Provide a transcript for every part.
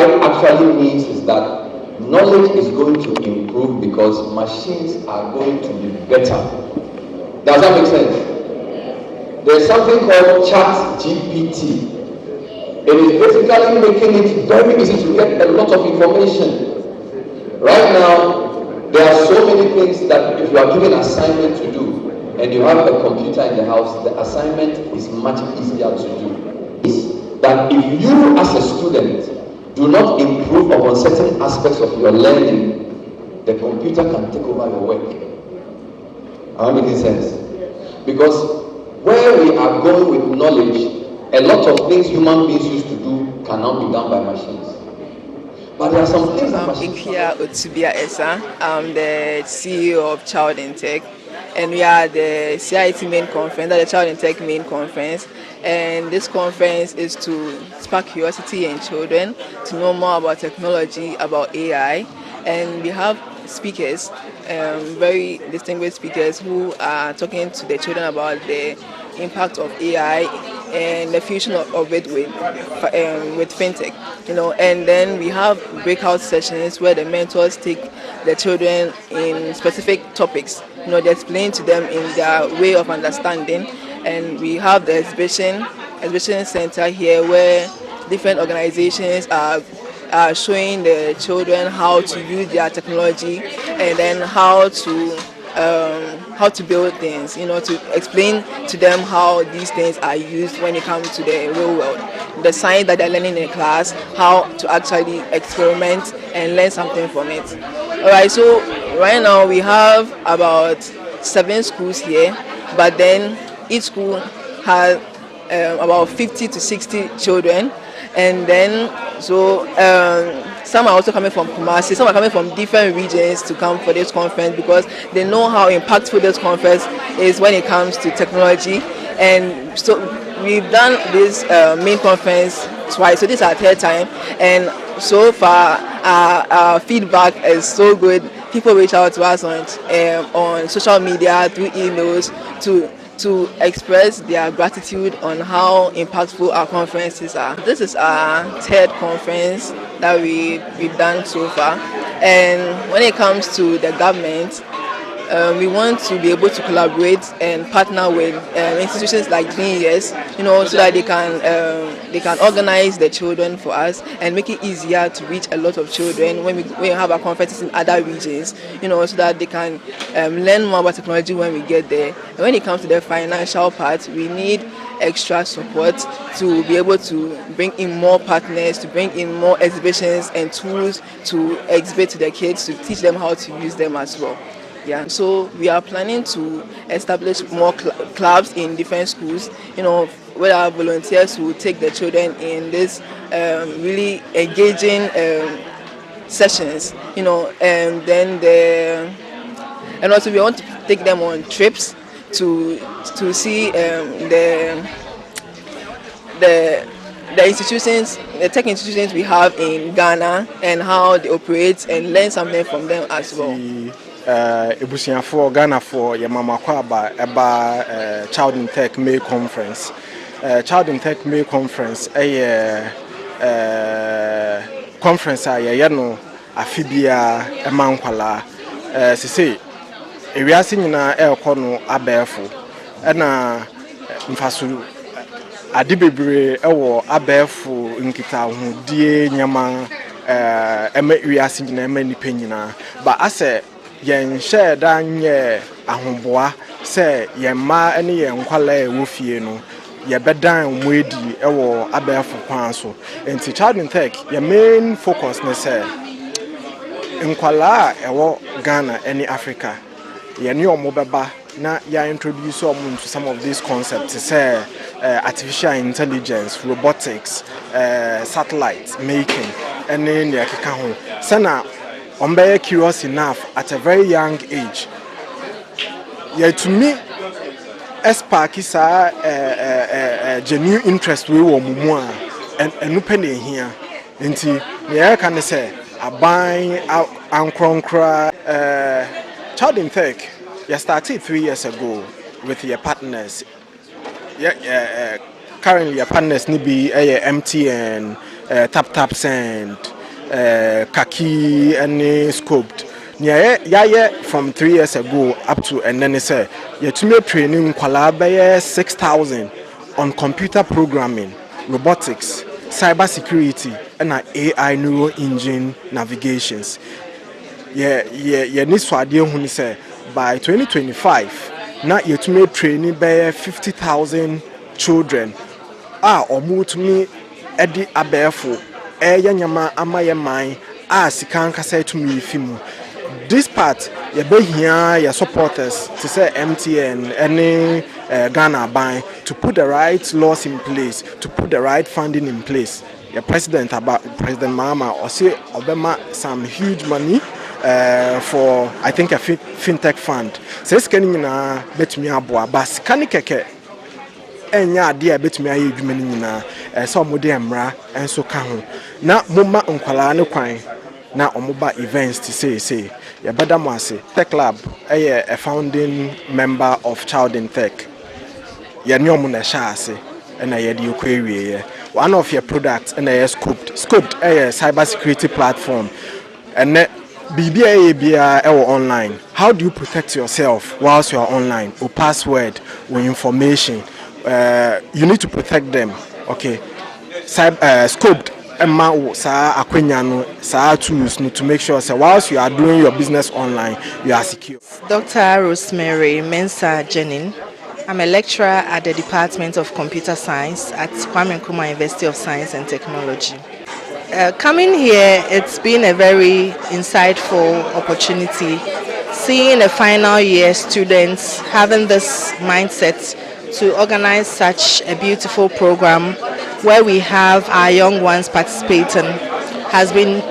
AI actually means is that knowledge is going to improve because machines are going to be better. Does that make sense? There's something called Chat GPT. It is basically making it very easy to get a lot of information. Right now, there are so many things that if you are given an assignment to do and you have a computer in the house, the assignment is much easier to do. Is that if you as a student do not improve upon certain aspects of your learning, the computer can take over your work. Am I making sense? Because where we are going with knowledge, a lot of things human beings used to do can now be done by machines. But there are some things that machines I'm the CEO of Child in Tech, and we are the CIT main conference, the Child in Tech main conference. And this conference is to spark curiosity in children to know more about technology, about AI. And we have speakers, very distinguished speakers, who are talking to the children about the impact of AI and the fusion of it with fintech, and then we have breakout sessions where the mentors take the children in specific topics, they explain to them in their way of understanding. And we have the exhibition center here where different organizations are showing the children how to use their technology, and then how to build things, to explain to them how these things are used when it comes to the real world. The science that they're learning in class, how to actually experiment and learn something from it. All right, so right now we have about 7 schools here, but then each school has about 50 to 60 children. And then, some are also coming from Kumasi, some are coming from different regions to come for this conference because they know how impactful this conference is when it comes to technology. And so we've done this main conference twice, so this is our 3rd time. And so far, our feedback is so good. People reach out to us on social media, through emails, to express their gratitude on how impactful our conferences are. This is our 3rd conference that we've done so far. And when it comes to the government, we want to be able to collaborate and partner with institutions like Green Years, so that they can organize the children for us and make it easier to reach a lot of children when we have our conferences in other regions, so that they can learn more about technology when we get there. And when it comes to the financial part, we need extra support to be able to bring in more partners, to bring in more exhibitions and tools to exhibit to the kids, to teach them how to use them as well. Yeah, so we are planning to establish more clubs in different schools, where our volunteers will take the children in this really engaging sessions, and then and also we want to take them on trips to see the institutions, the tech institutions we have in Ghana and how they operate, and learn something from them as well. Ebusiafo Ghana for Yamama Kwaba eba Child in Tech May Conference. Child in Tech May Conference conference no afibia emankwala sese ewiase nyina ekọ no abefo na mfaso ade bebre ewo abefo nkita hodie nyama ema ewiase nyina ema nipa nyina ba ase yen share danye ahomboa se yen ma ene yen kwala e wo fie no ye bedan moedi ewo abefo kwan so enti Child in Tech your main focus ne se nkwala ewo Ghana any Africa ye ne omo beba na ya introduce omo to some of these concepts say artificial intelligence, robotics, satellite making and then ya keka ho sana ombe curious enough at a very young age. Yeah, to me, spark is a genuine interest we were more and open here. Inti, yeah, can say a buying out Ankronkra Child in Tech. You started 3 years ago with your partners. Yeah, currently your partners need be MTN, Tap Send. Kaki and scoped. Yeah, from 3 years ago up to and then say you training kwala 6,000 on computer programming, robotics, cyber security, and AI neural engine navigations. Yeah, need to idea when say by 2025 now you training by 50,000 children omu tumi edi abefo nyama amaye man sika nkasa tumi fimu. This part you be here your supporters to say MTN any Ghana ban to put the right laws in place, to put the right funding in place. Your president about President Mahama or say Obama some huge money for I think a fintech fund. Says can na bet me aboa bas kan keke enya ade a betumi aye adwuma ni nyina so mode emra enso ka ho na momma nkwala ne kwan na omoba events to say ya bada mo ase tech lab a founding member of Child in Tech ya ne omo na sha ase na ye de okwawie one of your products na ye scoped a cyber security platform and BBA online. How do you protect yourself whilst you are online? Or password or information? You need to protect them. Okay. Scoped tools to make sure so whilst you are doing your business online, you are secure. Dr. Rosemary Mensah Jenin. I'm a lecturer at the Department of Computer Science at Kwame Nkrumah University of Science and Technology. Coming here, it's been a very insightful opportunity. Seeing the final year students having this mindset to organize such a beautiful program where we have our young ones participating has been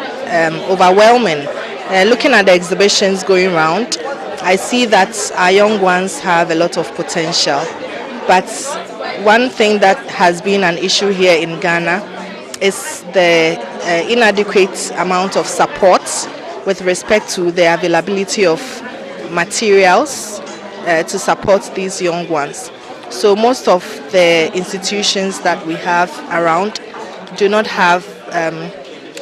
overwhelming. Looking at the exhibitions going around, I see that our young ones have a lot of potential. But one thing that has been an issue here in Ghana is the inadequate amount of support with respect to the availability of materials to support these young ones. So most of the institutions that we have around do not have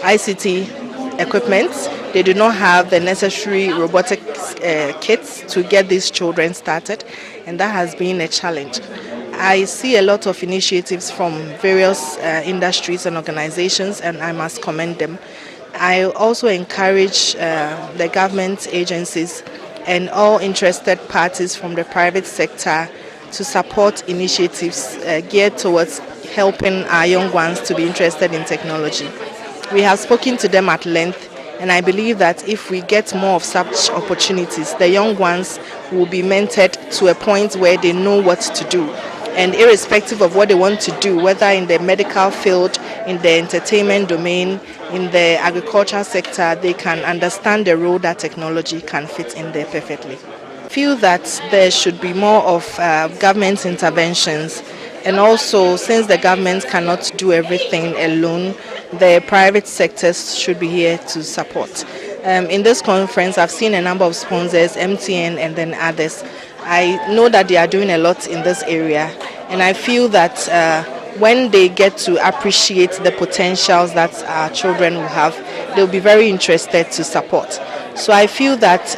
ICT equipment. They do not have the necessary robotics kits to get these children started, and that has been a challenge. I see a lot of initiatives from various industries and organizations, and I must commend them. I also encourage the government agencies and all interested parties from the private sector to support initiatives geared towards helping our young ones to be interested in technology. We have spoken to them at length, and I believe that if we get more of such opportunities, the young ones will be mentored to a point where they know what to do. And irrespective of what they want to do, whether in the medical field, in the entertainment domain, in the agricultural sector, they can understand the role that technology can fit in there perfectly. I feel that there should be more of government interventions, and also since the government cannot do everything alone, the private sectors should be here to support. In this conference, I've seen a number of sponsors, MTN and then others. I know that they are doing a lot in this area, and I feel that when they get to appreciate the potentials that our children will have, they'll be very interested to support. So I feel that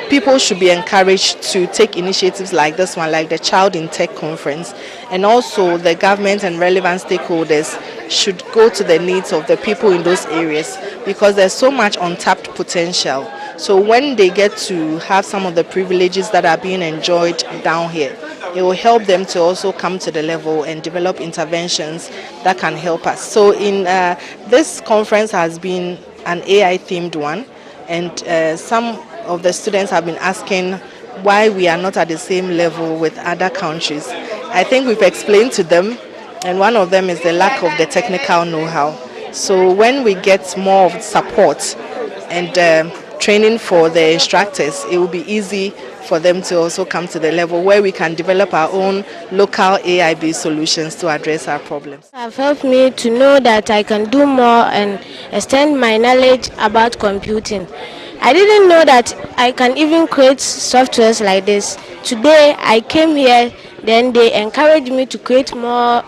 people should be encouraged to take initiatives like this one, like the Child in Tech Conference, and also the government and relevant stakeholders should go to the needs of the people in those areas, because there's so much untapped potential. So when they get to have some of the privileges that are being enjoyed down here, it will help them to also come to the level and develop interventions that can help us. So in this conference has been an AI themed one, and some of the students have been asking why we are not at the same level with other countries. I think we've explained to them, and one of them is the lack of the technical know-how. So when we get more of support and training for the instructors, it will be easy for them to also come to the level where we can develop our own local AI-based solutions to address our problems. Have helped me to know that I can do more and extend my knowledge about computing. I didn't know that I can even create softwares like this. Today I came here, then they encouraged me to create more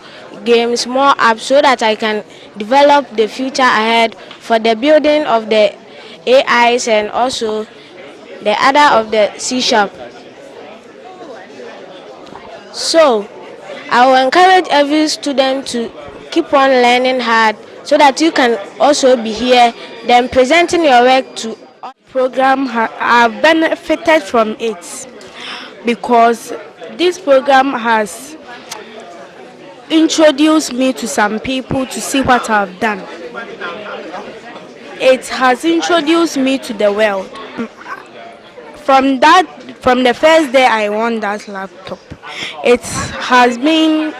games, more apps so that I can develop the future ahead for the building of the AIs and also the other of the C sharp. So I will encourage every student to keep on learning hard so that you can also be here then presenting your work to Program I've benefited from it because this program has introduced me to some people to see what I've done. It has introduced me to the world. From the first day I won that laptop, it has been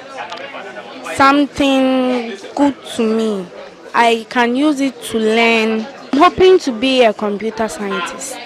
something good to me. I can use it to learn. I'm hoping to be a computer scientist.